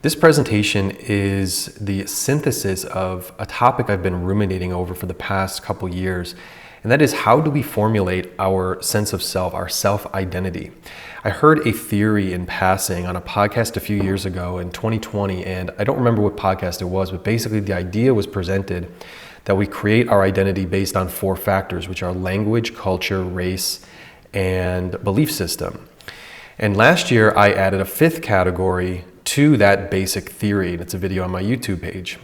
This presentation is the synthesis of a topic I've been ruminating over for the past couple years, and that is, how do we formulate our sense of self, our self-identity? I heard a theory in passing on a podcast a few years ago in 2020, and I don't remember what podcast it was, but basically the idea was presented that we create our identity based on 4 factors, which are language, culture, race, and belief system. And last year I added a 5th category to that basic theory, and it's a video on my YouTube page.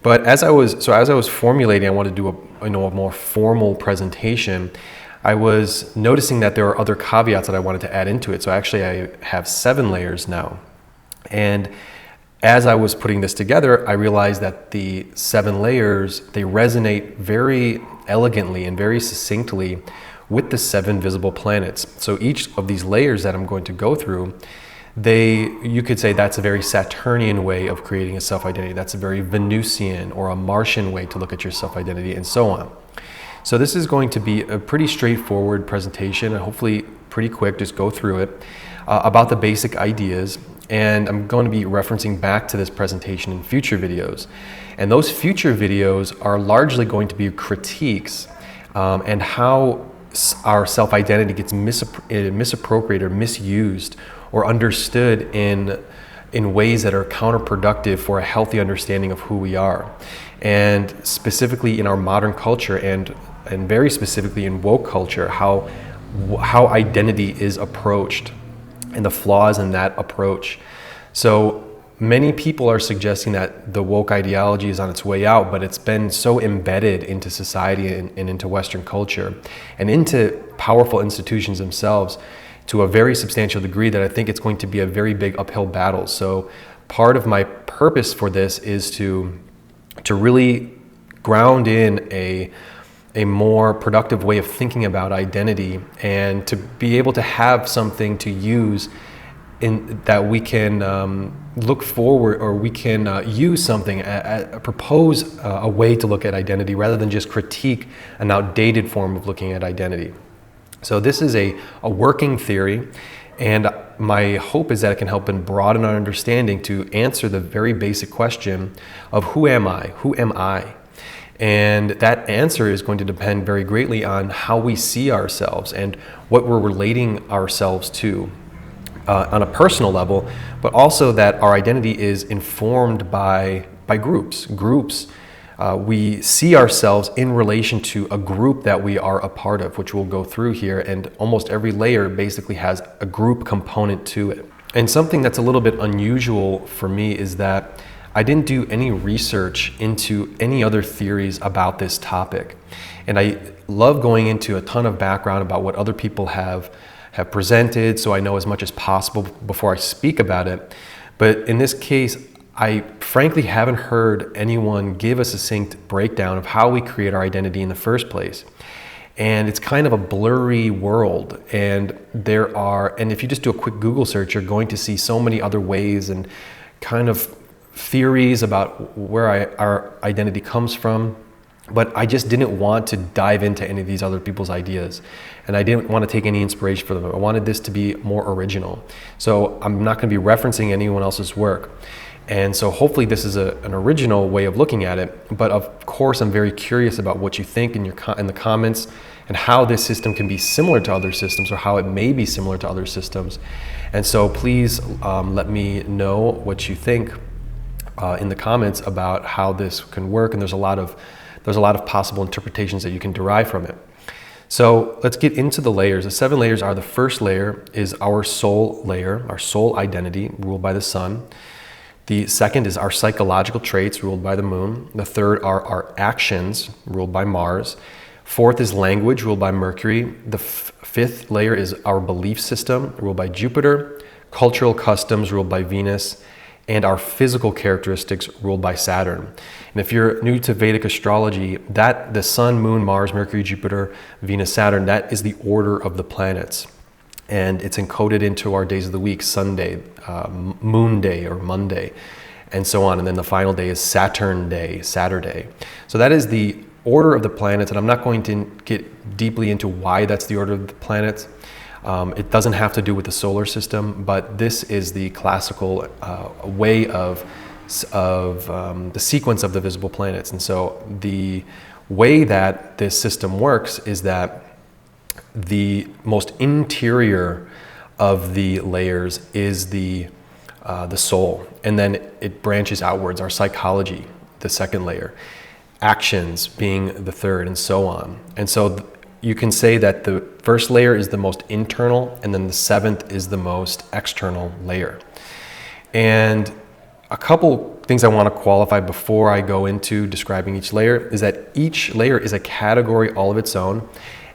But as I was formulating, I wanted to do a more formal presentation. I was noticing that there were other caveats that I wanted to add into it. So actually I have 7 layers now. And as I was putting this together, I realized that the 7 layers, they resonate very elegantly and very succinctly with the 7 visible planets. So each of these layers that I'm going to go through, you could say that's a very Saturnian way of creating a self-identity. That's a very Venusian or a Martian way to look at your self-identity, and so on. So this is going to be a pretty straightforward presentation, and hopefully pretty quick, just go through it, about the basic ideas. And I'm going to be referencing back to this presentation in future videos. And those future videos are largely going to be critiques and how our self-identity gets misappropriated or misused or understood in ways that are counterproductive for a healthy understanding of who we are. And specifically in our modern culture, and very specifically in woke culture, how identity is approached and the flaws in that approach. So many people are suggesting that the woke ideology is on its way out, but it's been so embedded into society and into Western culture and into powerful institutions themselves to a very substantial degree that I think it's going to be a very big uphill battle. So part of my purpose for this is to really ground in a more productive way of thinking about identity, and to be able to have something to use in that we can look forward, or we can use something, propose a way to look at identity rather than just critique an outdated form of looking at identity. So this is a working theory, and my hope is that it can help and broaden our understanding to answer the very basic question of who am I? Who am I? And that answer is going to depend very greatly on how we see ourselves and what we're relating ourselves to on a personal level, but also that our identity is informed by groups. We see ourselves in relation to a group that we are a part of, which we'll go through here, and almost every layer basically has a group component to it. And something that's a little bit unusual for me is that I didn't do any research into any other theories about this topic. And I love going into a ton of background about what other people have presented, so I know as much as possible before I speak about it. But in this case, I frankly haven't heard anyone give a succinct breakdown of how we create our identity in the first place. And it's kind of a blurry world. And if you just do a quick Google search, you're going to see so many other ways and kind of theories about where our identity comes from. But I just didn't want to dive into any of these other people's ideas. And I didn't want to take any inspiration from them. I wanted this to be more original. So I'm not going to be referencing anyone else's work. And so hopefully this is an original way of looking at it. But of course, I'm very curious about what you think in the comments, and how this system can be similar to other systems, or how it may be similar to other systems. And so please let me know what you think in the comments about how this can work. And there's a lot of possible interpretations that you can derive from it. So let's get into the layers. The 7 layers are: the first layer is our soul layer, our soul identity, ruled by the sun. The second is our psychological traits, ruled by the moon. The third are our actions, ruled by Mars. 4th is language, ruled by Mercury. The 5th layer is our belief system, ruled by Jupiter. Cultural customs, ruled by Venus. And our physical characteristics, ruled by Saturn. And if you're new to Vedic astrology, the Sun, Moon, Mars, Mercury, Jupiter, Venus, Saturn, that is the order of the planets. And it's encoded into our days of the week: Sunday, Moon Day or Monday, and so on. And then the final day is Saturn Day, Saturday. So that is the order of the planets, and I'm not going to get deeply into why that's the order of the planets. It doesn't have to do with the solar system, but this is the classical way of the sequence of the visible planets. And so the way that this system works is that the most interior of the layers is the soul, and then it branches outwards. Our psychology, the second layer, actions being the third, and so on. And so you can say that the first layer is the most internal, and then the seventh is the most external layer. And a couple things I want to qualify before I go into describing each layer is that each layer is a category all of its own,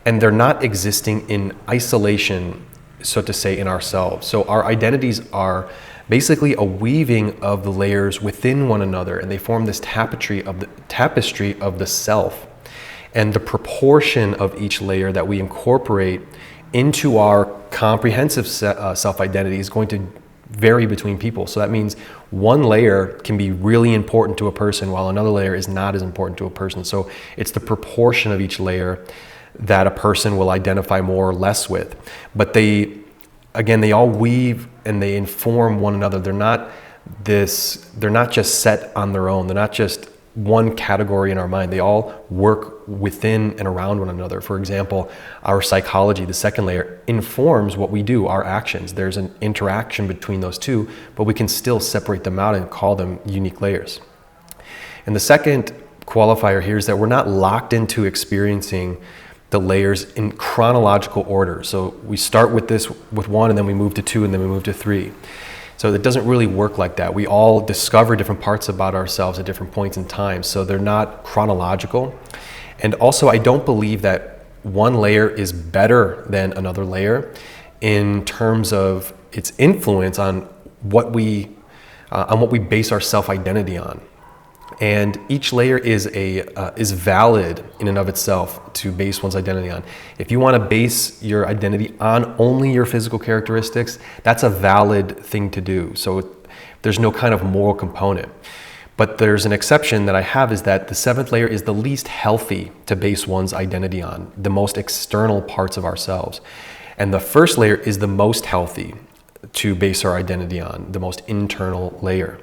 and they're not existing in isolation, so to say, in ourselves. So our identities are basically a weaving of the layers within one another, and they form this tapestry of the self. And the proportion of each layer that we incorporate into our comprehensive self-identity is going to vary between people. So that means one layer can be really important to a person while another layer is not as important to a person. So it's the proportion of each layer that a person will identify more or less with. But they all weave and they inform one another. They're not just set on their own. They're not just one category in our mind. They all work within and around one another. For example, our psychology, the second layer, informs what we do, our actions. There's an interaction between those two, but we can still separate them out and call them unique layers. And the second qualifier here is that we're not locked into experiencing the layers in chronological order. So we start with one, and then we move to two, and then we move to three. So it doesn't really work like that. We all discover different parts about ourselves at different points in time, so they're not chronological. And also, I don't believe that one layer is better than another layer in terms of its influence on what we base our self-identity on. And each layer is valid in and of itself to base one's identity on. If you want to base your identity on only your physical characteristics, that's a valid thing to do. So there's no kind of moral component. But there's an exception that I have, is that the seventh layer is the least healthy to base one's identity on, the most external parts of ourselves. And the first layer is the most healthy to base our identity on, the most internal layer.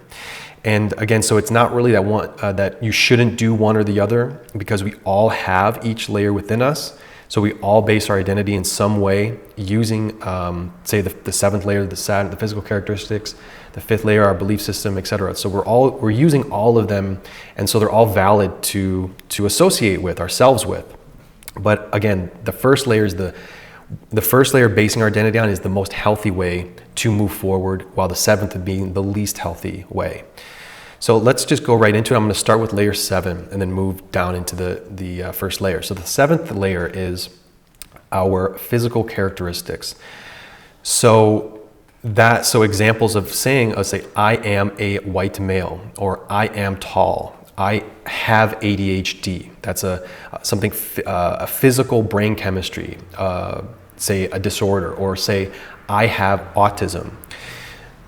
And again, so it's not really that you shouldn't do one or the other, because we all have each layer within us. So we all base our identity in some way using, say, the seventh layer, the Saturn, the physical characteristics, the fifth layer, our belief system, etc. So we're using all of them, and so they're all valid to associate with ourselves with. But again, the first layer basing our identity on is the most healthy way to move forward, while the seventh being the least healthy way. So let's just go right into it. I'm going to start with layer 7 and then move down into the first layer. So the seventh layer is our physical characteristics. So examples of saying, let's say, I am a white male, or I am tall, I have ADHD. That's a physical brain chemistry, say a disorder, or say I have autism.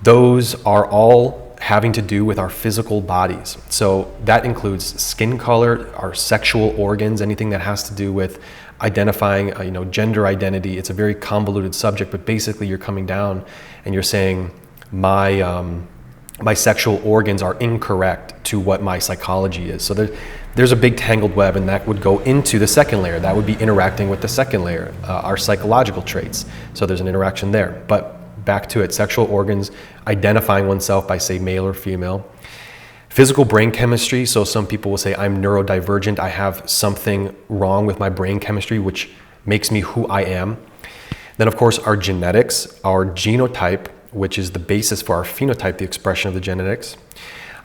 Those are all having to do with our physical bodies. So that includes skin color, our sexual organs, anything that has to do with identifying, gender identity. It's a very convoluted subject, but basically you're coming down and you're saying my sexual organs are incorrect to what my psychology is. So there's a big tangled web, and that would go into the second layer. That would be interacting with the second layer, our psychological traits. So there's an interaction there. But back to it, sexual organs, identifying oneself by, say, male or female. Physical brain chemistry, so some people will say I'm neurodivergent, I have something wrong with my brain chemistry which makes me who I am. Then of course our genetics, our genotype, which is the basis for our phenotype, the expression of the genetics.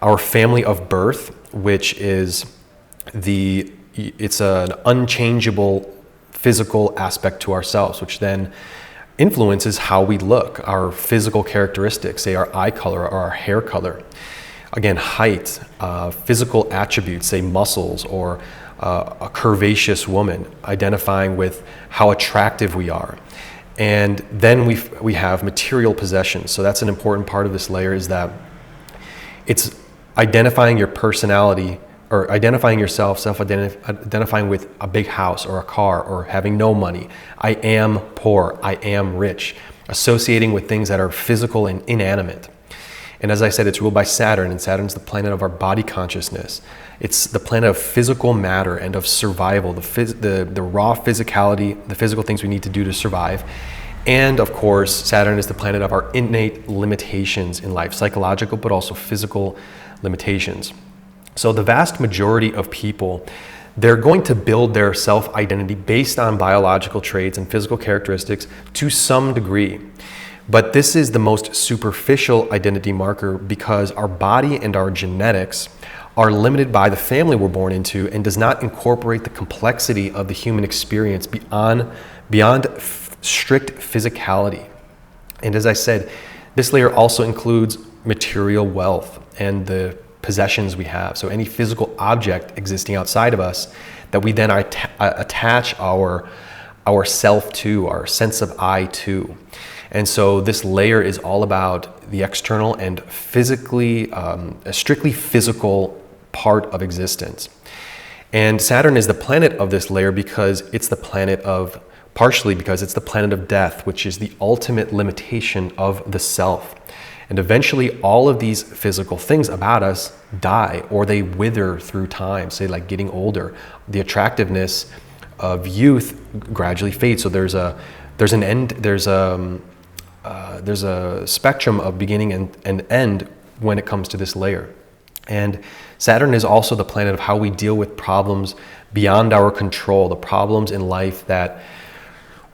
Our family of birth, which is it's an unchangeable physical aspect to ourselves, which then influences how we look, our physical characteristics, say our eye color or our hair color. Again, height, physical attributes, say muscles, or a curvaceous woman, identifying with how attractive we are. And then we have material possessions. So that's an important part of this layer, is that it's identifying your personality or identifying yourself, self-identifying with a big house or a car or having no money. I am poor, I am rich, associating with things that are physical and inanimate. And as I said, it's ruled by Saturn, and Saturn's the planet of our body consciousness. It's the planet of physical matter and of survival, the raw physicality, the physical things we need to do to survive. And of course, Saturn is the planet of our innate limitations in life, psychological, but also physical limitations. So the vast majority of people, they're going to build their self-identity based on biological traits and physical characteristics to some degree. But this is the most superficial identity marker because our body and our genetics are limited by the family we're born into and does not incorporate the complexity of the human experience beyond strict physicality. And as I said, this layer also includes material wealth and the possessions we have. So any physical object existing outside of us that we then attach our self to, our sense of I to. And so this layer is all about the external and physically, a strictly physical part of existence. And Saturn is the planet of this layer because it's the planet of, partially because it's the planet of death, which is the ultimate limitation of the self. And eventually all of these physical things about us die or they wither through time, say like getting older. The attractiveness of youth gradually fades. So there's a spectrum of beginning and end when it comes to this layer. And Saturn is also the planet of how we deal with problems beyond our control, the problems in life that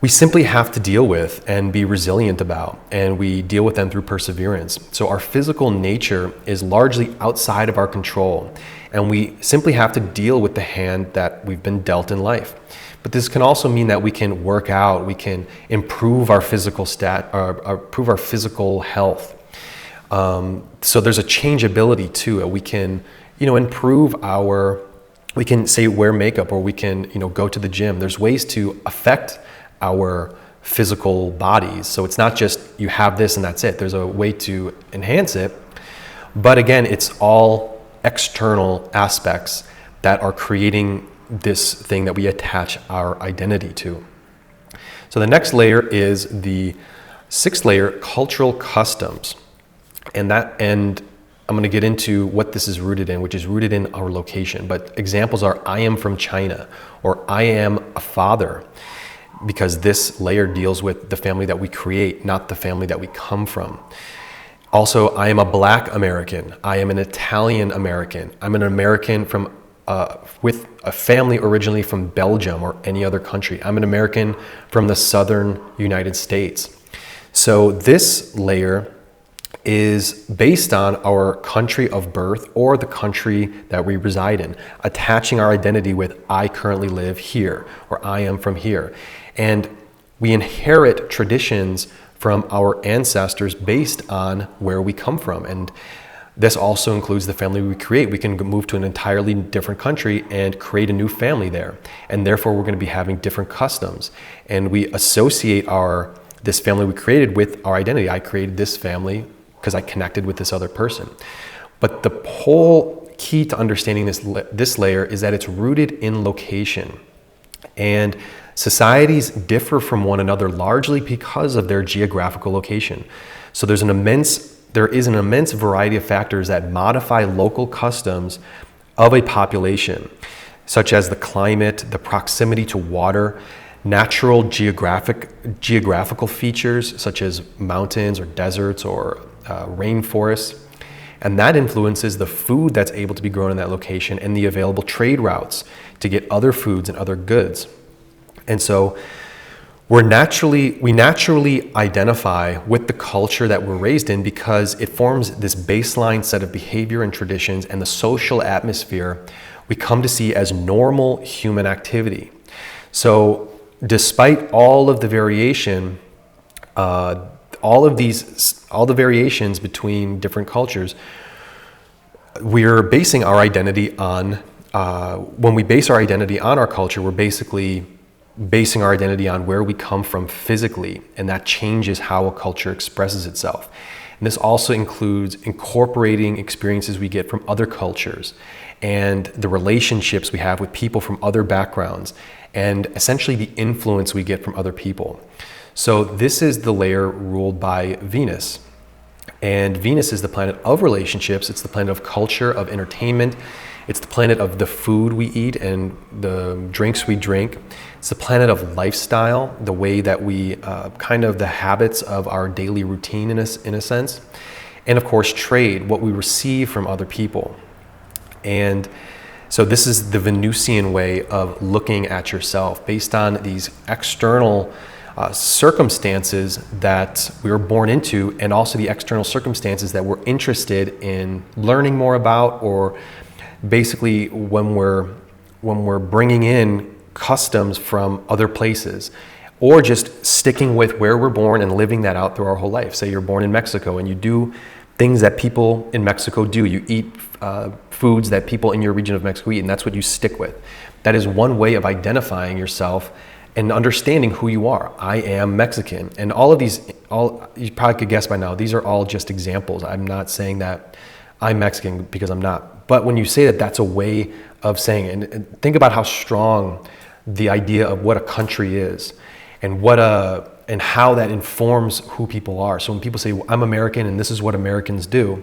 we simply have to deal with and be resilient about, and we deal with them through perseverance. So our physical nature is largely outside of our control, and we simply have to deal with the hand that we've been dealt in life. But this can also mean that we can work out, we can improve our physical improve our physical health. So there's a changeability to it. We can, improve we can say wear makeup, or we can, go to the gym. There's ways to affect our physical bodies. So it's not just you have this and that's it. There's a way to enhance it. But again, it's all external aspects that are creating this thing that we attach our identity to. So the next layer is the sixth layer, cultural customs. And I'm going to get into what this is rooted in, which is rooted in our location. But examples are I am from China, or I am a father, because this layer deals with the family that we create, not the family that we come from. Also, I am a Black American. I am an Italian American. I'm an American from with a family originally from Belgium or any other country. I'm an American from the southern United States. So this layer is based on our country of birth or the country that we reside in, attaching our identity with I currently live here, or I am from here. And we inherit traditions from our ancestors based on where we come from. And this also includes the family we create. We can move to an entirely different country and create a new family there. And therefore, we're going to be having different customs. And we associate this family we created with our identity. I created this family because I connected with this other person. But the whole key to understanding this layer is that it's rooted in location. And societies differ from one another largely because of their geographical location. So there is an immense variety of factors that modify local customs of a population, such as the climate, the proximity to water, natural geographical features such as mountains or deserts or rainforests. And that influences the food that's able to be grown in that location and the available trade routes to get other foods and other goods. And so we naturally identify with the culture that we're raised in because it forms this baseline set of behavior and traditions and the social atmosphere we come to see as normal human activity. So despite all of the variation, all the variations between different cultures, we're basing our identity on, when we base our identity on our culture, we're basically basing our identity on where we come from physically, and that changes how a culture expresses itself. And this also includes incorporating experiences we get from other cultures and the relationships we have with people from other backgrounds and essentially the influence we get from other people. So this is the layer ruled by Venus. And Venus is the planet of relationships. It's the planet of culture, of entertainment. It's the planet of the food we eat and the drinks we drink. It's the planet of lifestyle, the way that we, the habits of our daily routine in a sense. And of course, trade, what we receive from other people. And so this is the Venusian way of looking at yourself based on these external circumstances that we were born into, and also the external circumstances that we're interested in learning more about, or basically when we're bringing in customs from other places, or just sticking with where we're born and living that out through our whole life. Say you're born in Mexico and you do things that people in Mexico do. You eat foods that people in your region of Mexico eat, and that's what you stick with. That is one way of identifying yourself and understanding who you are. I am Mexican. And all of these, you probably could guess by now, these are all just examples. I'm not saying that I'm Mexican because I'm not. But when you say that, that's a way of saying it. And think about how strong the idea of what a country is and and how that informs who people are. So when people say, well, I'm American and this is what Americans do,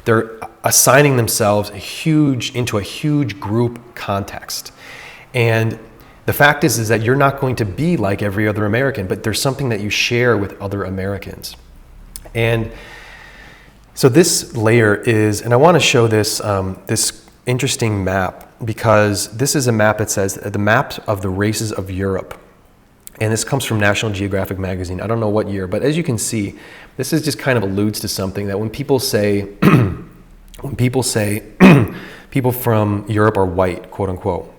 they're assigning themselves into a huge group context. And the fact is that you're not going to be like every other American, but there's something that you share with other Americans. And so this layer is, and I want to show this this interesting map, because this is a map that says the map of the races of Europe. And this comes from National Geographic magazine. I don't know what year, but as you can see, this is just kind of alludes to something that when people say, people from Europe are white, quote unquote,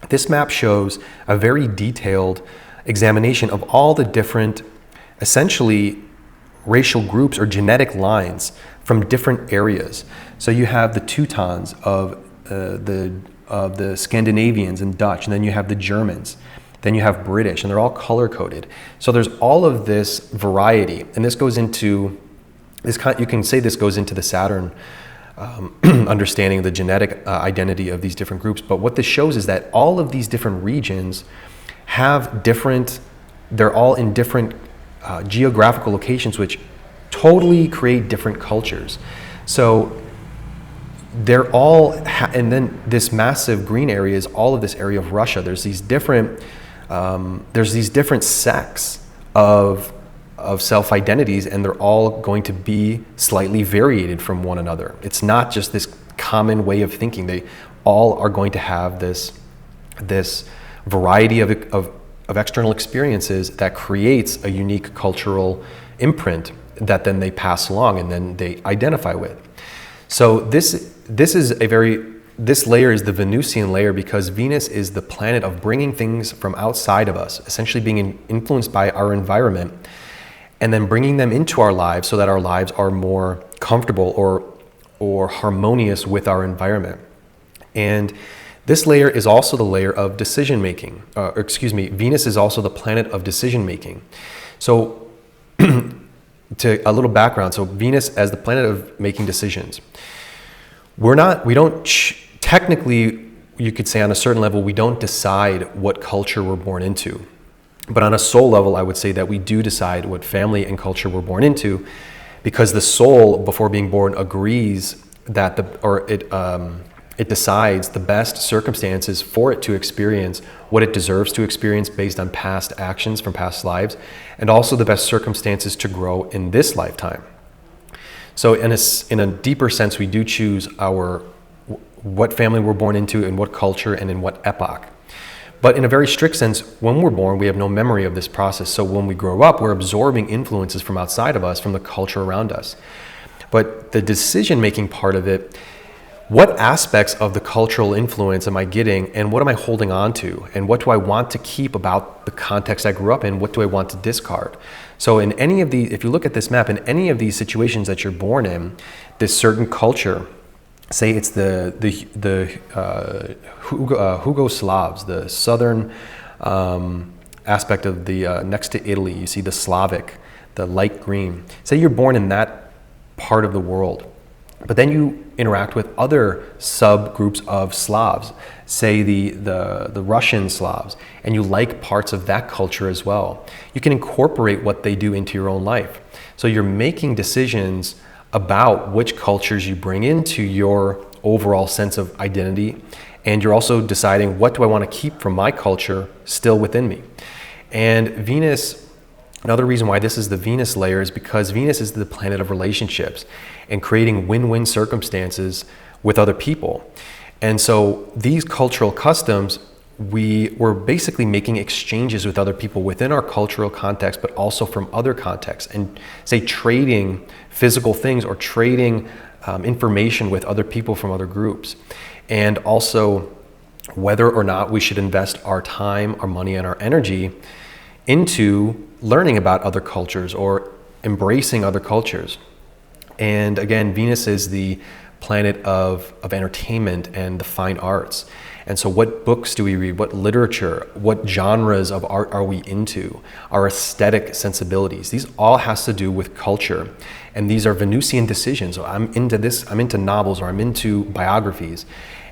this map shows a very detailed examination of all the different, essentially, racial groups or genetic lines from different areas. So you have the Teutons of the Scandinavians and Dutch, and then you have the Germans, then you have British, and they're all color-coded. So there's all of this variety, and this goes into you can say this goes into the Saturn understanding the genetic identity of these different groups. But what this shows is that all of these different regions have they're all in different geographical locations, which totally create different cultures. So they're all, and then this massive green area is all of this area of Russia. There's these different sects of self-identities, and they're all going to be slightly variated from one another. It's not just this common way of thinking. They all are going to have this variety of external experiences that creates a unique cultural imprint that then they pass along and then they identify with. So this layer is the Venusian layer, because Venus is the planet of bringing things from outside of us, essentially being influenced by our environment, and then bringing them into our lives so that our lives are more comfortable or harmonious with our environment. And this layer is also the layer of decision making. Venus is also the planet of decision making. So to a little background, so Venus as the planet of making decisions. Technically, you could say on a certain level, we don't decide what culture we're born into. But on a soul level, I would say that we do decide what family and culture we're born into, because the soul, before being born, agrees that it decides the best circumstances for it to experience what it deserves to experience based on past actions from past lives, and also the best circumstances to grow in this lifetime. So in a deeper sense, we do choose what family we're born into, and what culture, and in what epoch. But in a very strict sense, when we're born, we have no memory of this process. So when we grow up, we're absorbing influences from outside of us, from the culture around us. But the decision-making part of it, what aspects of the cultural influence am I getting, and what am I holding on to? And what do I want to keep about the context I grew up in? What do I want to discard? So in any of these, if you look at this map, in any of these situations that you're born in, this certain culture, say it's the Yugoslavs, the southern aspect of the next to Italy. You see the Slavic, the light green. Say you're born in that part of the world, but then you interact with other subgroups of Slavs, say the Russian Slavs, and you like parts of that culture as well. You can incorporate what they do into your own life. So you're making decisions about which cultures you bring into your overall sense of identity, and you're also deciding, what do I want to keep from my culture still within me? And Venus, another reason why this is the Venus layer is because Venus is the planet of relationships and creating win-win circumstances with other people. And so these cultural customs, we're basically making exchanges with other people within our cultural context, but also from other contexts, and say trading physical things or trading information with other people from other groups. And also whether or not we should invest our time, our money, and our energy into learning about other cultures or embracing other cultures. And again, Venus is the planet of entertainment and the fine arts. And so what books do we read? What literature? What genres of art are we into? Our aesthetic sensibilities. These all has to do with culture. And these are Venusian decisions. So I'm into this, I'm into novels, or I'm into biographies.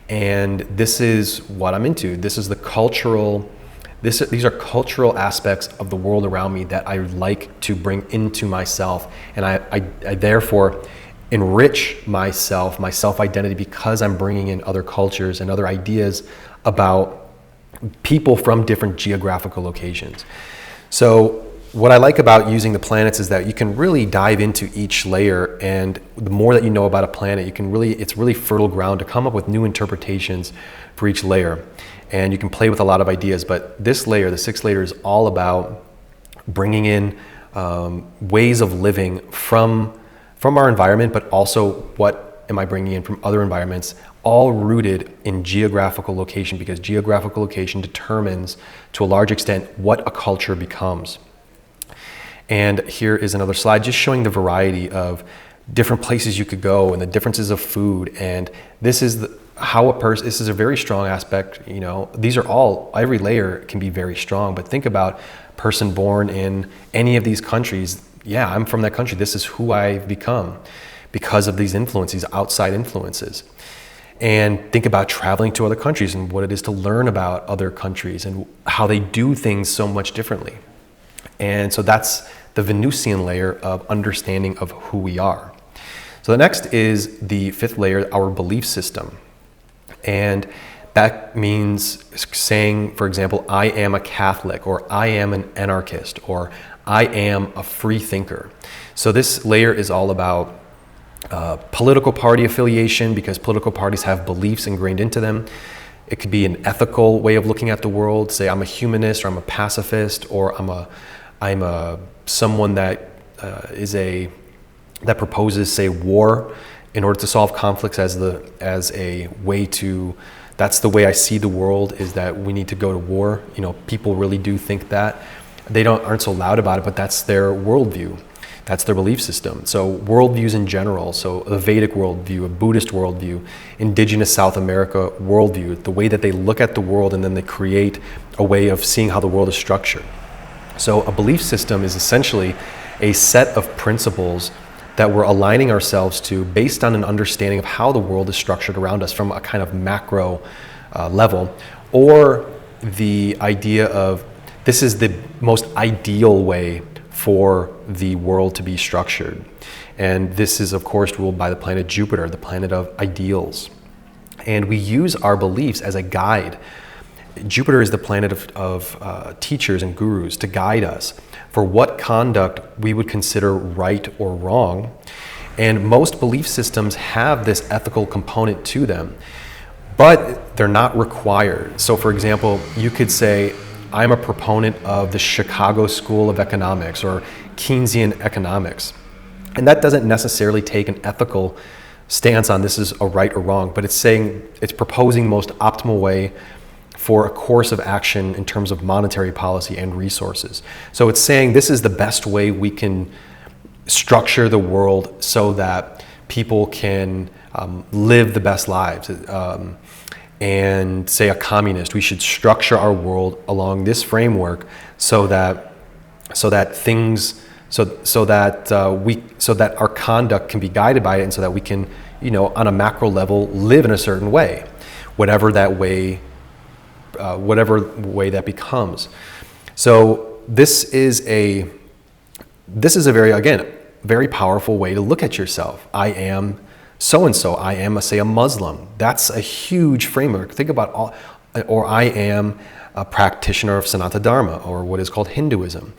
And this is what I'm into. This is the cultural, these are cultural aspects of the world around me that I like to bring into myself. And I therefore enrich myself, my self-identity, because I'm bringing in other cultures and other ideas about people from different geographical locations. So what I like about using the planets is that you can really dive into each layer, and the more that you know about a planet, it's really fertile ground to come up with new interpretations for each layer. And you can play with a lot of ideas, but this layer, the sixth layer, is all about bringing in ways of living from our environment, but also what am I bringing in from other environments, all rooted in geographical location, because geographical location determines to a large extent what a culture becomes. And here is another slide just showing the variety of different places you could go and the differences of food. And this is this is a very strong aspect. You know, these are all, every layer can be very strong, but think about a person born in any of these countries. Yeah, I'm from that country. This is who I've become because of these influences, outside influences. And think about traveling to other countries and what it is to learn about other countries and how they do things so much differently. And so that's the Venusian layer of understanding of who we are. So the next is the fifth layer, our belief system. And that means saying, for example, I am a Catholic, or I am an anarchist, or I am a free thinker. So this layer is all about political party affiliation, because political parties have beliefs ingrained into them. It could be an ethical way of looking at the world. Say I'm a humanist, or I'm a pacifist, or I'm a someone that that proposes, say, war in order to solve conflicts as a way to. That's the way I see the world, is that we need to go to war. You know, people really do think that. They aren't so loud about it, but that's their worldview. That's their belief system. So worldviews in general, so a Vedic worldview, a Buddhist worldview, indigenous South America worldview, the way that they look at the world and then they create a way of seeing how the world is structured. So a belief system is essentially a set of principles that we're aligning ourselves to based on an understanding of how the world is structured around us from a kind of macro level, or the idea of this is the most ideal way for the world to be structured. And this is, of course, ruled by the planet Jupiter, the planet of ideals. And we use our beliefs as a guide. Jupiter is the planet of teachers and gurus to guide us for what conduct we would consider right or wrong. And most belief systems have this ethical component to them, but they're not required. So for example, you could say, I'm a proponent of the Chicago School of Economics or Keynesian economics. And that doesn't necessarily take an ethical stance on this is a right or wrong, but it's proposing the most optimal way for a course of action in terms of monetary policy and resources. So it's saying this is the best way we can structure the world so that people can live the best lives. And say a communist, we should structure our world along this framework so that things so that our conduct can be guided by it, and so that we can, on a macro level, live in a certain way, whatever way that becomes. So this is a very, again, very powerful way to look at yourself. I am so-and-so. I am, say, a Muslim. That's a huge framework. Think about or I am a practitioner of Sanatana Dharma, or what is called Hinduism.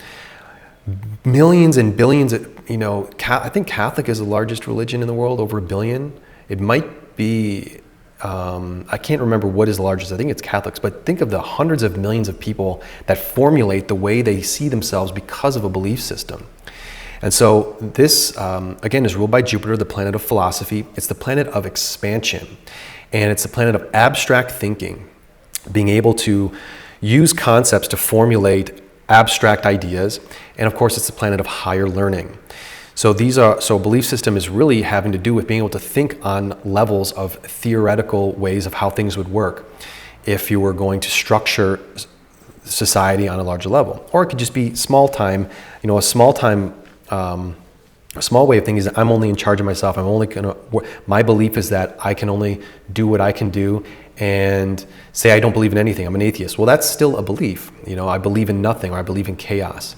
Millions and billions of, I think Catholic is the largest religion in the world, over 1 billion. It might be, I can't remember what is the largest. I think it's Catholics, but think of the hundreds of millions of people that formulate the way they see themselves because of a belief system. And so this, again, is ruled by Jupiter, the planet of philosophy. It's the planet of expansion, and it's the planet of abstract thinking, being able to use concepts to formulate abstract ideas. And of course, it's the planet of higher learning. So a belief system is really having to do with being able to think on levels of theoretical ways of how things would work if you were going to structure society on a larger level. Or it could just be small time, a small way of thinking is that I'm only in charge of myself. My belief is that I can only do what I can do, and say I don't believe in anything. I'm an atheist. Well, that's still a belief. I believe in nothing, or I believe in chaos.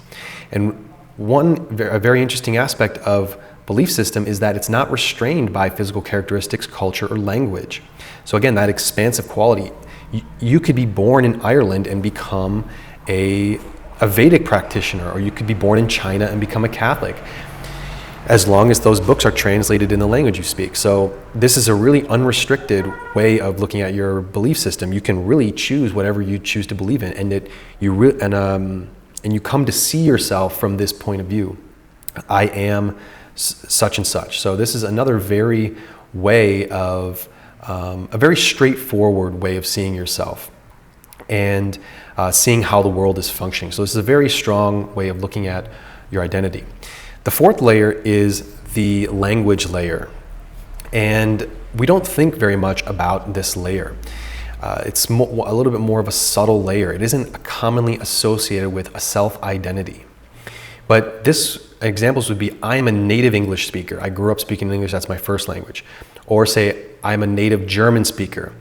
And a very interesting aspect of belief system is that it's not restrained by physical characteristics, culture, or language. So again, that expansive quality. You could be born in Ireland and become a Vedic practitioner, or you could be born in China and become a Catholic, as long as those books are translated in the language you speak. So this is a really unrestricted way of looking at your belief system. You can really choose whatever you choose to believe in, and you come to see yourself from this point of view. I am such and such. So this is another very way of a very straightforward way of seeing yourself and seeing how the world is functioning. So this is a very strong way of looking at your identity. The fourth layer is the language layer, and we don't think very much about this layer. It's a little bit more of a subtle layer. It isn't commonly associated with a self-identity. But examples would be, I am a native English speaker. I grew up speaking English, that's my first language. Or say, I'm a native German speaker,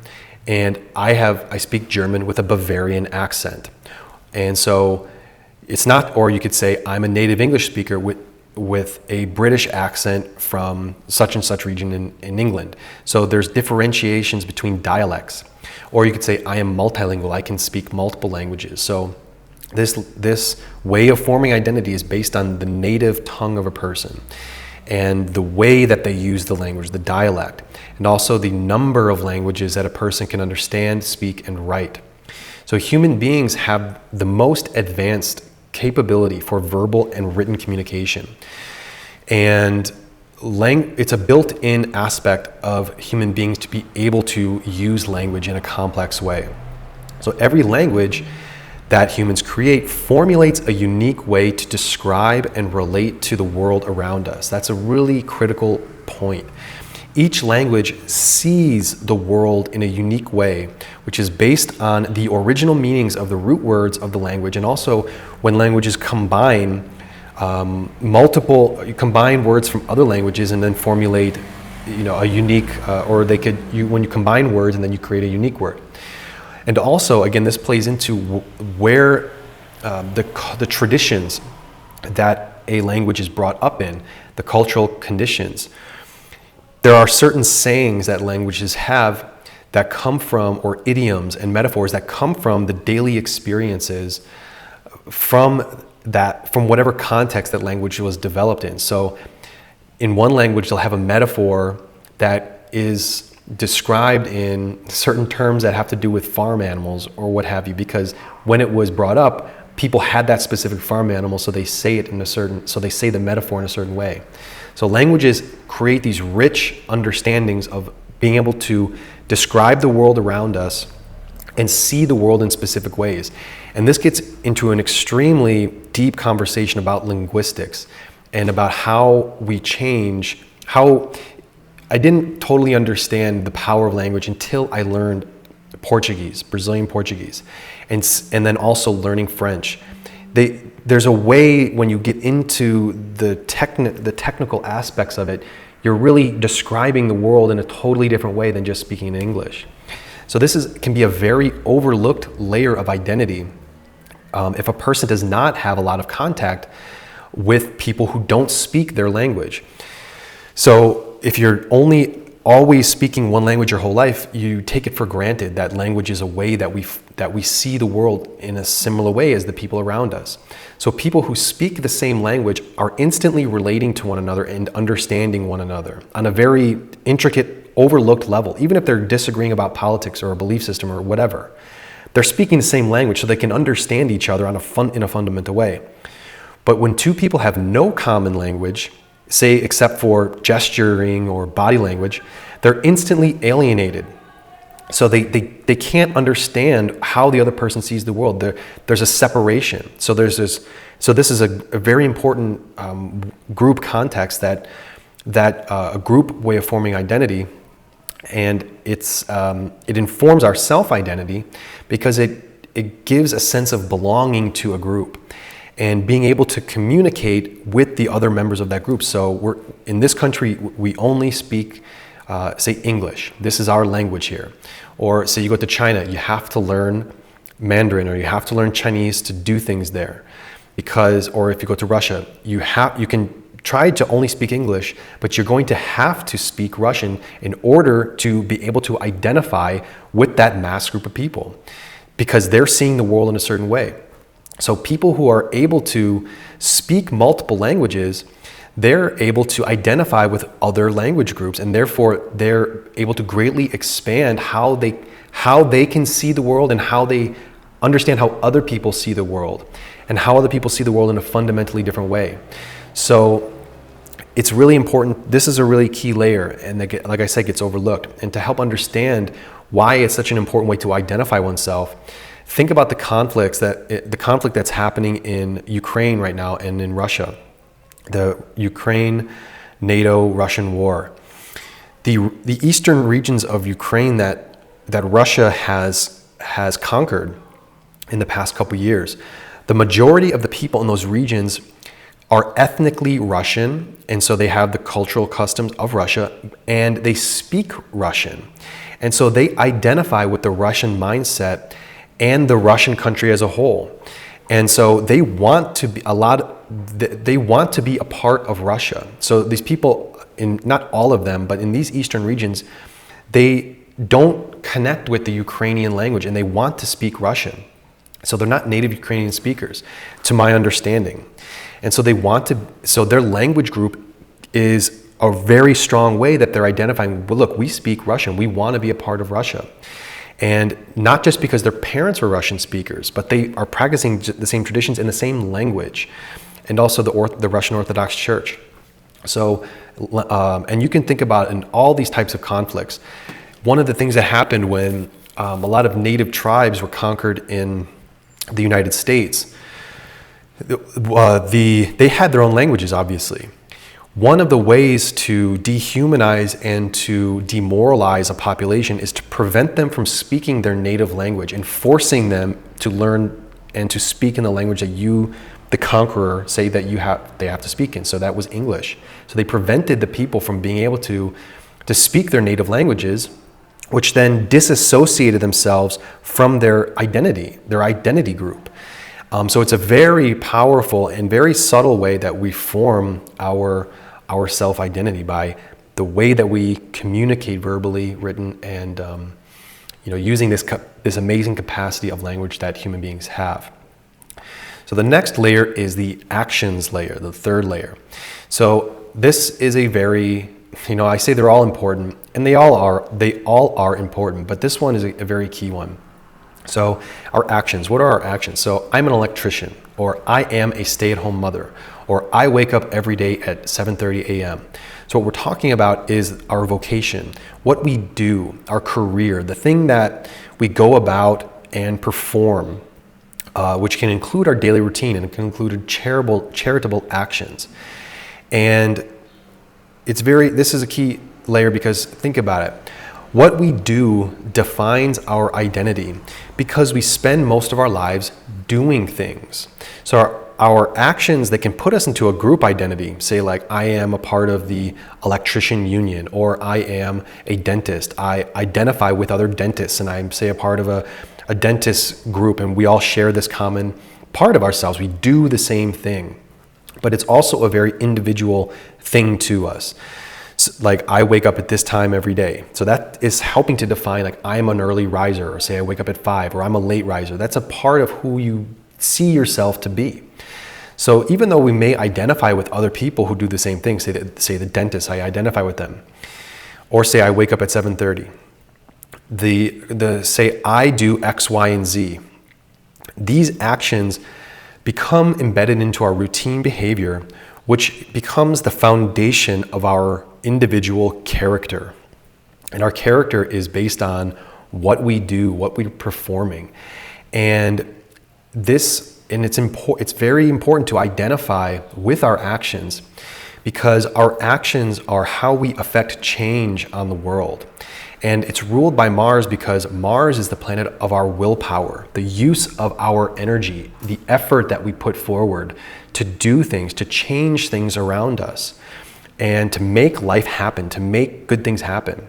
and I speak German with a Bavarian accent. And so it's not, or you could say, I'm a native English speaker with a British accent from such and such region in England. So there's differentiations between dialects. Or you could say, I am multilingual, I can speak multiple languages. So this way of forming identity is based on the native tongue of a person and the way that they use the language, the dialect, and also the number of languages that a person can understand, speak, and write. So human beings have the most advanced capability for verbal and written communication. And it's a built-in aspect of human beings to be able to use language in a complex way. So every language that humans create formulates a unique way to describe and relate to the world around us. That's a really critical point. Each language sees the world in a unique way, which is based on the original meanings of the root words of the language, and also when languages combine combine words from other languages and then formulate, a unique, when you combine words and then you create a unique word. And also, again, this plays into where the traditions that a language is brought up in, the cultural conditions. There are certain sayings that languages have that come from, or idioms and metaphors that come from the daily experiences from whatever context that language was developed in. So in one language, they'll have a metaphor that is described in certain terms that have to do with farm animals or what have you, because when it was brought up, people had that specific farm animal, so they say the metaphor in a certain way. So languages create these rich understandings of being able to describe the world around us and see the world in specific ways. And this gets into an extremely deep conversation about linguistics and about how we change, how I didn't totally understand the power of language until I learned Portuguese, Brazilian Portuguese, and then also learning French. there's a way when you get into the technical aspects of it, you're really describing the world in a totally different way than just speaking in English. So can be a very overlooked layer of identity if a person does not have a lot of contact with people who don't speak their language. So if you're only always speaking one language your whole life, you take it for granted that language is a way that we see the world in a similar way as the people around us. So people who speak the same language are instantly relating to one another and understanding one another on a very intricate, overlooked level. Even if they're disagreeing about politics or a belief system or whatever, they're speaking the same language so they can understand each other in a fundamental way. But when two people have no common language, say except for gesturing or body language, they're instantly alienated. So they can't understand how the other person sees the world. There's a separation. So this is a very important group context that a group way of forming identity, and it informs our self-identity because it gives a sense of belonging to a group and being able to communicate with the other members of that group. So in this country, we only speak, say, English. This is our language here. Or say you go to China, you have to learn Mandarin or you have to learn Chinese to do things there. Or if you go to Russia, you can try to only speak English, but you're going to have to speak Russian in order to be able to identify with that mass group of people because they're seeing the world in a certain way. So people who are able to speak multiple languages, they're able to identify with other language groups, and therefore they're able to greatly expand how they can see the world and how they understand how other people see the world and how other people see the world in a fundamentally different way. So it's really important. This is a really key layer, and like I said, gets overlooked. And to help understand why it's such an important way to identify oneself, think about the conflict that's happening in Ukraine right now and in Russia, the Ukraine NATO-Russian war. The eastern regions of Ukraine that Russia has conquered in the past couple years, the majority of the people in those regions are ethnically Russian, and so they have the cultural customs of Russia, and they speak Russian. And so they identify with the Russian mindset and the Russian country as a whole. And so they want to be a part of Russia. So these people, not all of them, but in these eastern regions, they don't connect with the Ukrainian language and they want to speak Russian. So they're not native Ukrainian speakers, to my understanding. And so so their language group is a very strong way that they're identifying, well, look, we speak Russian, we want to be a part of Russia. And not just because their parents were Russian speakers, but they are practicing the same traditions in the same language, and also the Russian Orthodox Church. So, and you can think about in all these types of conflicts, one of the things that happened when a lot of native tribes were conquered in the United States, they had their own languages, obviously. One of the ways to dehumanize and to demoralize a population is to prevent them from speaking their native language and forcing them to learn and to speak in the language that you, the conqueror, say that they have to speak in. So that was English. So they prevented the people from being able to speak their native languages, which then disassociated themselves from their identity group. So it's a very powerful and very subtle way that we form our self-identity by the way that we communicate verbally, written, and using this amazing capacity of language that human beings have. So the next layer is the actions layer, the third layer. So this is a very, I say they're all important, and they all are important, but this one is a very key one. So our actions, what are our actions? So I'm an electrician, or I am a stay-at-home mother, or I wake up every day at 7:30 a.m. So what we're talking about is our vocation, what we do, our career, the thing that we go about and perform, which can include our daily routine and it can include charitable actions. And this is a key layer because think about it. What we do defines our identity because we spend most of our lives doing things. So our actions that can put us into a group identity, say like I am a part of the electrician union, or I am a dentist. I identify with other dentists and I'm, say, a part of a dentist group, and we all share this common part of ourselves. We do the same thing, but it's also a very individual thing to us. So, like I wake up at this time every day. So that is helping to define, like I'm an early riser, or say I wake up at 5, or I'm a late riser. That's a part of who you see yourself to be. So even though we may identify with other people who do the same thing, say the dentist, I identify with them, or say I wake up at 7:30, say I do X, Y, and Z. These actions become embedded into our routine behavior, which becomes the foundation of our individual character. And our character is based on what we do, what we're performing. And it's very important to identify with our actions, because our actions are how we affect change on the world. And it's ruled by Mars because Mars is the planet of our willpower, the use of our energy, the effort that we put forward to do things, to change things around us, and to make life happen, to make good things happen.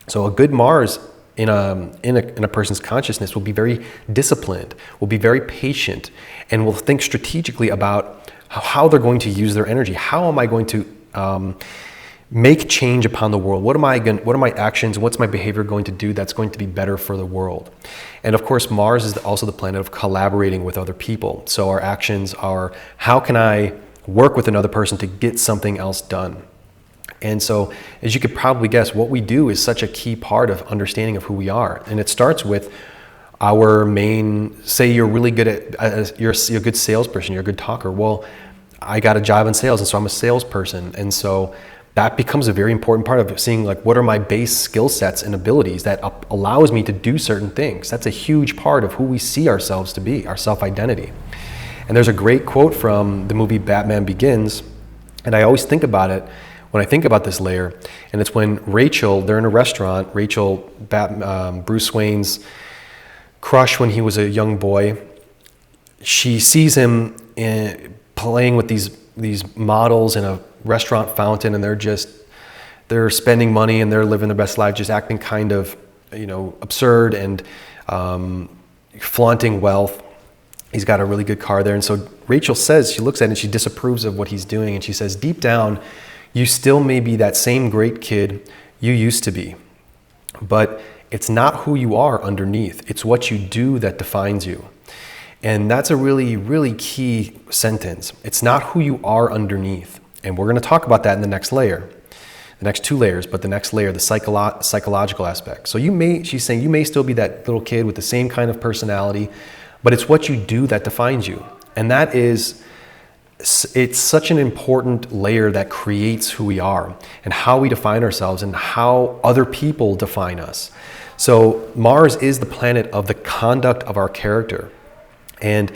So a good Mars in a person's consciousness will be very disciplined, will be very patient, and will think strategically about how they're going to use their energy. How am I going to make change upon the world? What are my actions? What's my behavior going to do that's going to be better for the world? And of course, Mars is also the planet of collaborating with other people. So our actions are, how can I work with another person to get something else done? And so, as you could probably guess, what we do is such a key part of understanding of who we are. And it starts with our main, say you're really good at, you're a good salesperson, you're a good talker. Well, I got a job in sales, and so I'm a salesperson. And so that becomes a very important part of seeing, like, what are my base skill sets and abilities that allows me to do certain things. That's a huge part of who we see ourselves to be, our self-identity. And there's a great quote from the movie Batman Begins, and I always think about it when I think about this layer, and it's when Rachel, they're in a restaurant, Bruce Wayne's crush when he was a young boy, she sees him playing with these models in a restaurant fountain, and they're spending money and they're living their best life, just acting kind of, absurd and flaunting wealth. He's got a really good car there. And so Rachel says, she looks at it and she disapproves of what he's doing, and she says, deep down, you still may be that same great kid you used to be, but it's not who you are underneath. It's what you do that defines you. And that's a really, really key sentence. It's not who you are underneath. And we're going to talk about that in the next layer, the next 2 layers, but the next layer, the psychological aspect. So she's saying you may still be that little kid with the same kind of personality, but it's what you do that defines you. And it's such an important layer that creates who we are and how we define ourselves and how other people define us. So Mars is the planet of the conduct of our character. And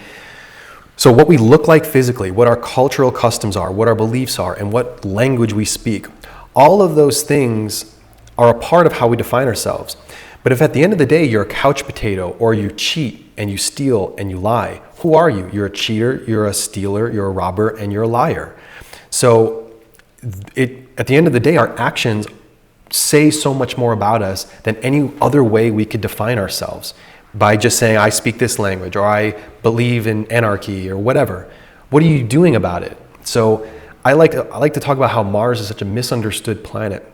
so what we look like physically, what our cultural customs are, what our beliefs are, and what language we speak, all of those things are a part of how we define ourselves. But if at the end of the day you're a couch potato, or you cheat and you steal and you lie, who are you? You're a cheater, you're a stealer, you're a robber, and you're a liar. So at the end of the day, our actions say so much more about us than any other way we could define ourselves. By just saying, I speak this language, or I believe in anarchy, or whatever. What are you doing about it? So I like to talk about how Mars is such a misunderstood planet,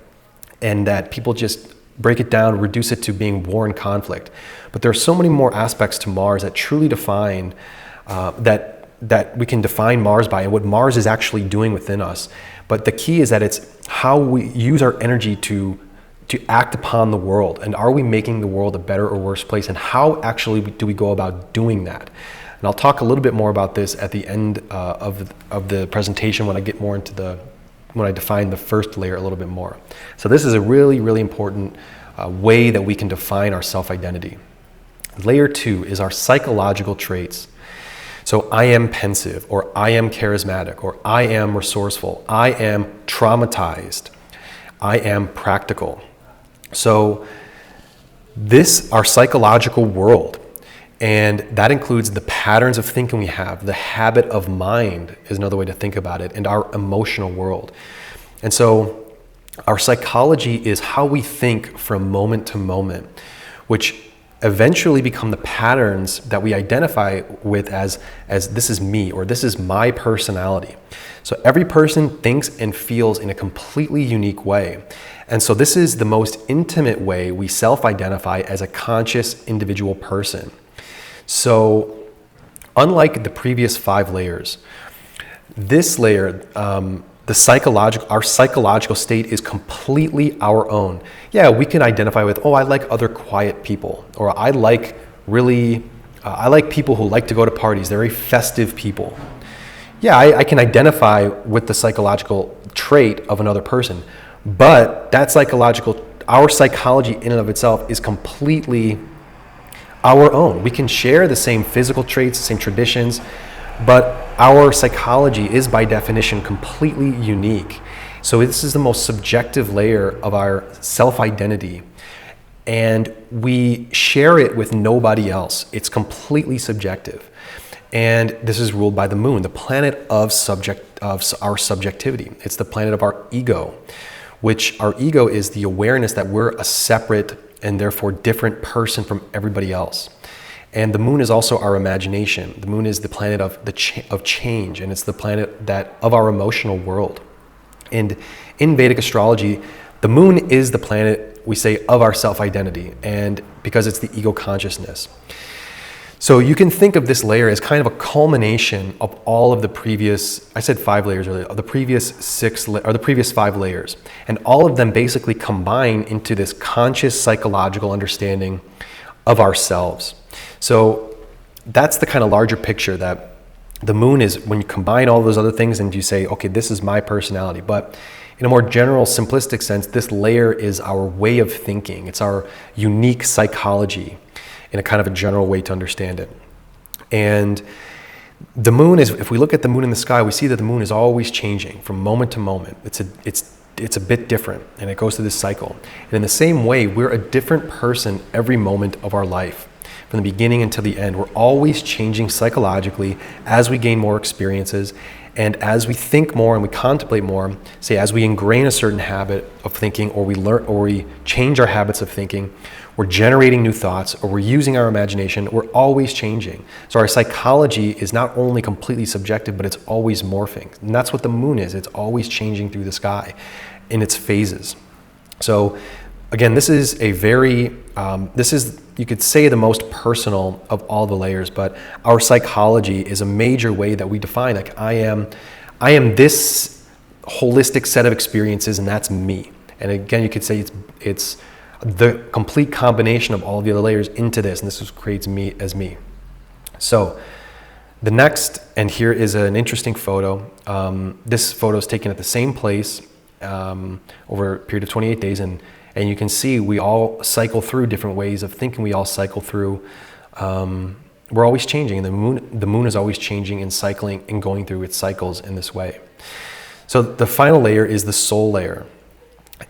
and that people just break it down, reduce it to being war and conflict. But there are so many more aspects to Mars that truly define, that we can define Mars by, and what Mars is actually doing within us. But the key is that it's how we use our energy to act upon the world, and are we making the world a better or worse place, and how actually do we go about doing that? And I'll talk a little bit more about this at the end of the presentation when I get more into when I define the first layer a little bit more. So this is a really, really important way that we can define our self-identity. Layer 2 is our psychological traits. So I am pensive, or I am charismatic, or I am resourceful, I am traumatized, I am practical. So our psychological world And that includes the patterns of thinking we have, the habit of mind is another way to think about it, and our emotional world. And so our psychology is how we think from moment to moment, which eventually become the patterns that we identify with as this is me, or this is my personality. So every person thinks and feels in a completely unique way. And so this is the most intimate way we self-identify as a conscious individual person. So unlike the previous 5 layers, this layer, our psychological state is completely our own. Yeah, we can identify with, I like other quiet people, or I like people who like to go to parties. They're very festive people. Yeah, I can identify with the psychological trait of another person, but our psychology in and of itself is completely our own. We can share the same physical traits, the same traditions, but our psychology is by definition completely unique. So this is the most subjective layer of our self-identity, and we share it with nobody else. It's completely subjective. And this is ruled by the moon, the planet of our subjectivity. It's the planet of our ego, which our ego is the awareness that we're a separate and therefore different person from everybody else. And the moon is also our imagination. The moon is the planet of change, and it's the planet of our emotional world. And in Vedic astrology, the moon is the planet, we say, of our self-identity, and because it's the ego consciousness. So you can think of this layer as kind of a culmination of all of the previous, I said 5 layers earlier, of the previous 5 layers. And all of them basically combine into this conscious psychological understanding of ourselves. So that's the kind of larger picture, that the moon is when you combine all those other things and you say, okay, this is my personality. But in a more general, simplistic sense, this layer is our way of thinking. It's our unique psychology in a kind of a general way to understand it. And the moon is, if we look at the moon in the sky, we see that the moon is always changing from moment to moment. It's a bit different, and it goes through this cycle. And in the same way, we're a different person every moment of our life. From the beginning until the end, we're always changing psychologically as we gain more experiences, and as we think more and we contemplate more, say as we ingrain a certain habit of thinking, or we learn, or we change our habits of thinking, we're generating new thoughts, or we're using our imagination, we're always changing. So our psychology is not only completely subjective, but it's always morphing. And that's what the moon is. It's always changing through the sky in its phases. So again, this is you could say the most personal of all the layers, but our psychology is a major way that we define, like I am this holistic set of experiences, and that's me. And again, you could say it's the complete combination of all of the other layers into this, and this is what creates me as me. So the next, and here is an interesting photo. This photo is taken at the same place over a period of 28 days, and you can see we all cycle through different ways of thinking. We all cycle through. We're always changing, and the moon is always changing and cycling and going through its cycles in this way. So the final layer is the soul layer,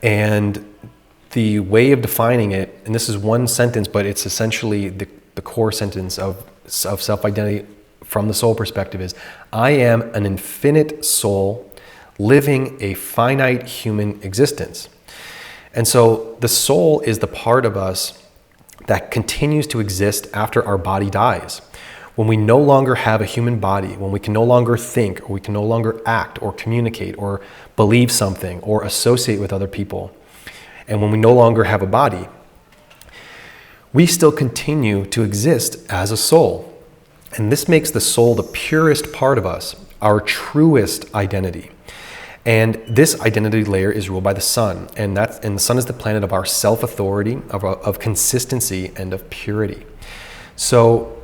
and the way of defining it, and this is one sentence, but it's essentially the core sentence of self-identity from the soul perspective is, I am an infinite soul living a finite human existence. And so the soul is the part of us that continues to exist after our body dies. When we no longer have a human body, when we can no longer think, or we can no longer act or communicate or believe something or associate with other people, and when we no longer have a body, we still continue to exist as a soul. And this makes the soul the purest part of us, our truest identity. And this identity layer is ruled by the sun, and the sun is the planet of our self-authority, of consistency, and of purity. So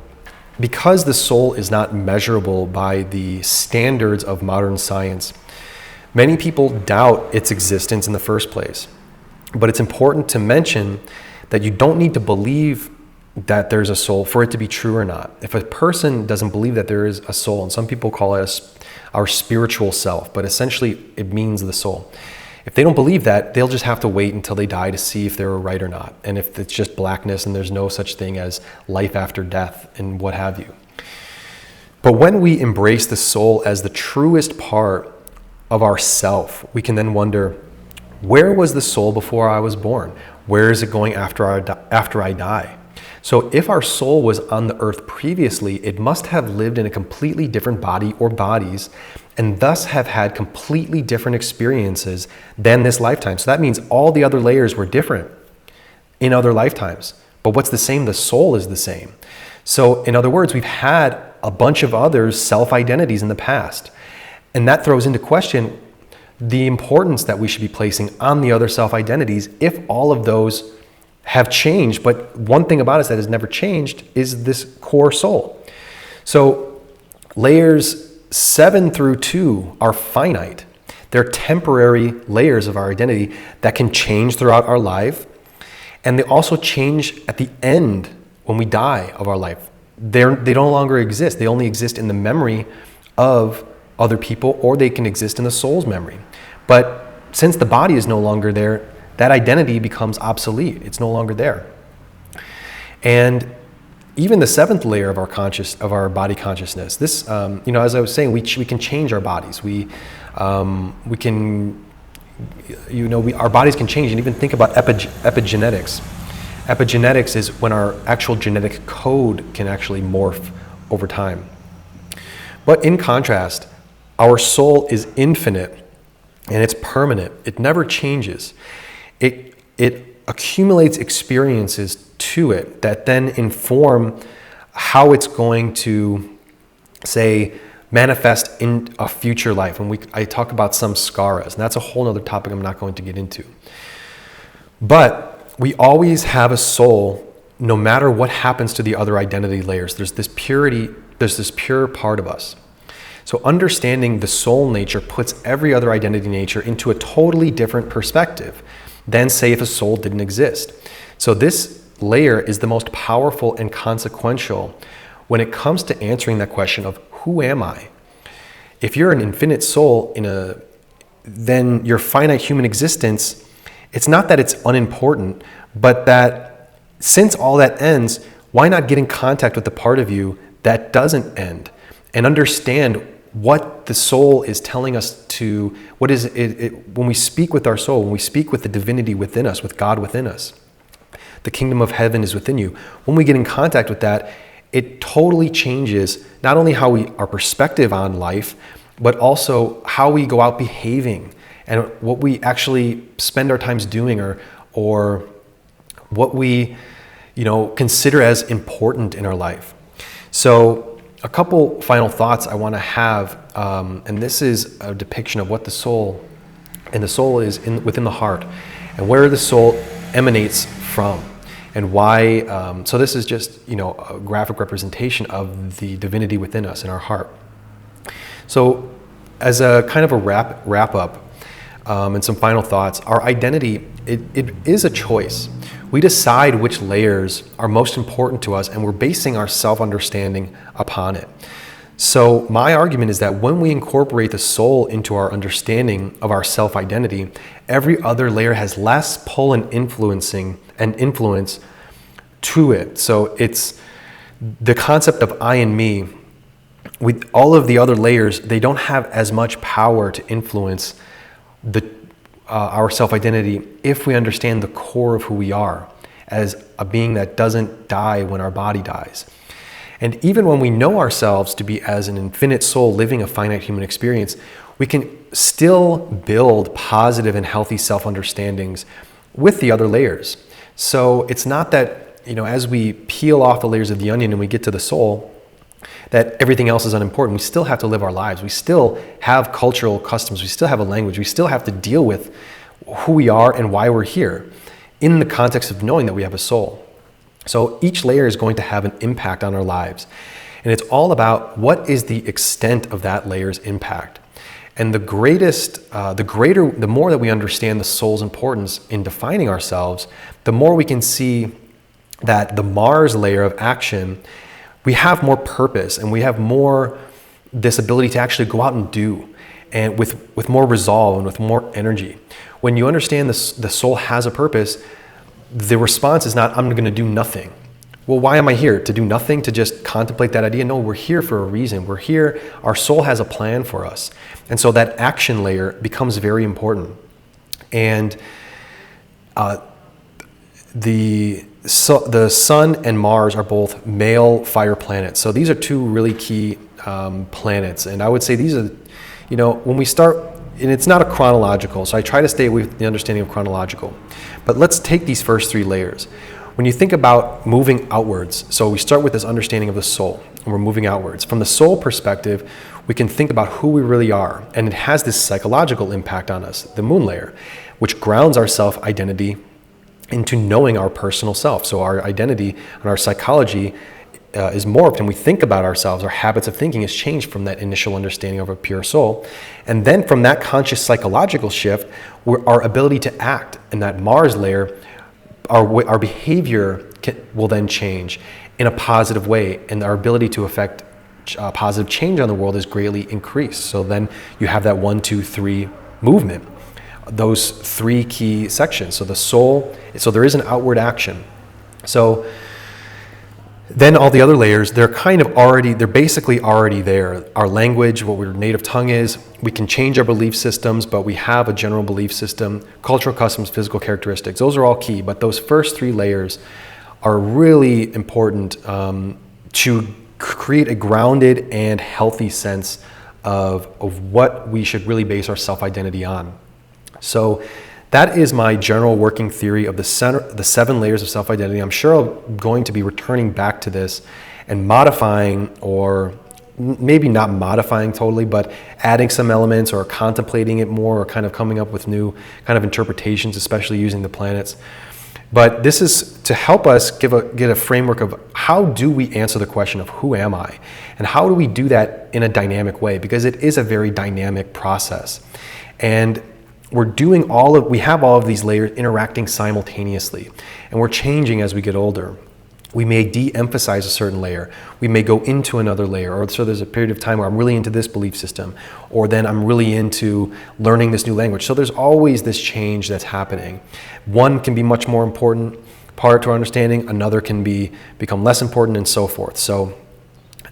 because the soul is not measurable by the standards of modern science, many people doubt its existence in the first place. But it's important to mention that you don't need to believe that there's a soul for it to be true or not. If a person doesn't believe that there is a soul, and some people call it our spiritual self, but essentially it means the soul. If they don't believe that, they'll just have to wait until they die to see if they were right or not. And if it's just blackness and there's no such thing as life after death and what have you. But when we embrace the soul as the truest part of ourself, we can then wonder, where was the soul before I was born? Where is it going after I die? So if our soul was on the earth previously, it must have lived in a completely different body or bodies, and thus have had completely different experiences than this lifetime. So that means all the other layers were different in other lifetimes. But what's the same? The soul is the same. So in other words, we've had a bunch of other self-identities in the past. And that throws into question the importance that we should be placing on the other self-identities if all of those have changed. But one thing about us that has never changed is this core soul. So layers 7 through 2 are finite. They're temporary layers of our identity that can change throughout our life. And they also change at the end when we die of our life. They no longer exist. They only exist in the memory of other people, or they can exist in the soul's memory. But since the body is no longer there, that identity becomes obsolete. It's no longer there. And even the 7th layer of our body consciousness, this, as I was saying, we can change our bodies. Our bodies can change, and even think about epigenetics. Epigenetics is when our actual genetic code can actually morph over time. But in contrast, our soul is infinite and it's permanent. It never changes. It accumulates experiences to it that then inform how it's going to, say, manifest in a future life. And I talk about samskaras, and that's a whole other topic I'm not going to get into. But we always have a soul, no matter what happens to the other identity layers. There's this pure part of us. So understanding the soul nature puts every other identity nature into a totally different perspective than, say, if a soul didn't exist. So this layer is the most powerful and consequential when it comes to answering that question of who am I? If you're an infinite soul then your finite human existence, it's not that it's unimportant, but that since all that ends, why not get in contact with the part of you that doesn't end and understand what the soul is telling us to, what is it when we speak with our soul, when we speak with the divinity within us, with God within us. The kingdom of heaven is within you. When we get in contact with that, it totally changes not only our perspective on life, but also how we go out behaving and what we actually spend our times doing, or what we consider as important in our life. So a couple final thoughts I want to have, and this is a depiction of what the soul, and the soul is within the heart, and where the soul emanates from, and why. So this is just a graphic representation of the divinity within us in our heart. So as a kind of a wrap up, and some final thoughts, our identity, it is a choice. We decide which layers are most important to us, and we're basing our self-understanding upon it. So my argument is that when we incorporate the soul into our understanding of our self-identity, every other layer has less pull and influence to it. So it's the concept of I and me. With all of the other layers, they don't have as much power to influence our self-identity if we understand the core of who we are as a being that doesn't die when our body dies. And even when we know ourselves to be as an infinite soul living a finite human experience, we can still build positive and healthy self-understandings with the other layers. So it's not that, as we peel off the layers of the onion and we get to the soul, that everything else is unimportant. We still have to live our lives. We still have cultural customs. We still have a language. We still have to deal with who we are and why we're here in the context of knowing that we have a soul. So each layer is going to have an impact on our lives. And it's all about what is the extent of that layer's impact. And the more that we understand the soul's importance in defining ourselves, the more we can see that the Mars layer of action, we have more purpose, and we have more this ability to actually go out and do. and with more resolve and with more energy. When you understand this, the soul has a purpose, the response is not, I'm going to do nothing. Well, why am I here? To do nothing? To just contemplate that idea? No, we're here for a reason. We're here. Our soul has a plan for us. And so that action layer becomes very important. And the sun and Mars are both male fire planets. So these are two really key planets. And I would say these are, when we start, and it's not a chronological, so I try to stay with the understanding of chronological. But let's take these first three layers. When you think about moving outwards, so we start with this understanding of the soul, and we're moving outwards. From the soul perspective, we can think about who we really are, and it has this psychological impact on us, the moon layer, which grounds our self-identity into knowing our personal self. So our identity and our psychology is morphed, and we think about ourselves. Our habits of thinking has changed from that initial understanding of a pure soul. And then from that conscious psychological shift, our ability to act in that Mars layer, our behavior will then change in a positive way, and our ability to affect positive change on the world is greatly increased. So then you have that 1, 2, 3 movement, those three key sections. So the soul, so there is an outward action. So then all the other layers, they're basically already there. Our language, what our native tongue is, we can change our belief systems, but we have a general belief system, cultural customs, physical characteristics. Those are all key, but those first three layers are really important to create a grounded and healthy sense of what we should really base our self-identity on. So that is my general working theory of the 7 layers of self-identity. I'm sure I'm going to be returning back to this and modifying, or maybe not modifying totally, but adding some elements or contemplating it more, or kind of coming up with new kind of interpretations, especially using the planets. But this is to help us get a framework of how do we answer the question of who am I? And how do we do that in a dynamic way? Because it is a very dynamic process. And we have all of these layers interacting simultaneously, and we're changing as we get older. We may de-emphasize a certain layer. We may go into another layer, or so there's a period of time where I'm really into this belief system, or then I'm really into learning this new language. So there's always this change that's happening. One can be much more important part to our understanding, another can become less important, and so forth. So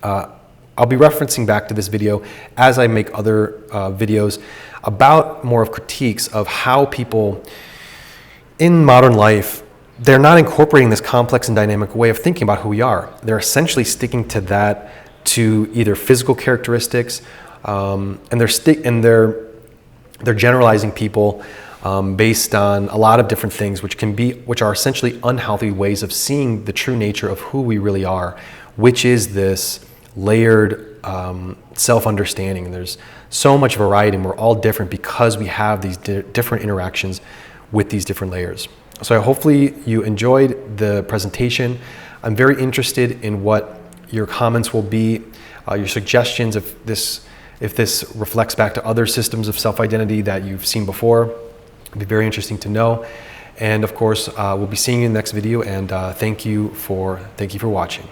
I'll be referencing back to this video as I make other videos about more of critiques of how people in modern life, they're not incorporating this complex and dynamic way of thinking about who we are. They're essentially sticking to that, to either physical characteristics, and they're generalizing people based on a lot of different things, which are essentially unhealthy ways of seeing the true nature of who we really are, which is this layered self-understanding. And there's so much variety, and we're all different because we have these different interactions with these different layers. So hopefully you enjoyed the presentation. I'm very interested in what your comments will be, your suggestions if this reflects back to other systems of self-identity that you've seen before. It'd be very interesting to know. And of course, we'll be seeing you in the next video, and thank you for watching.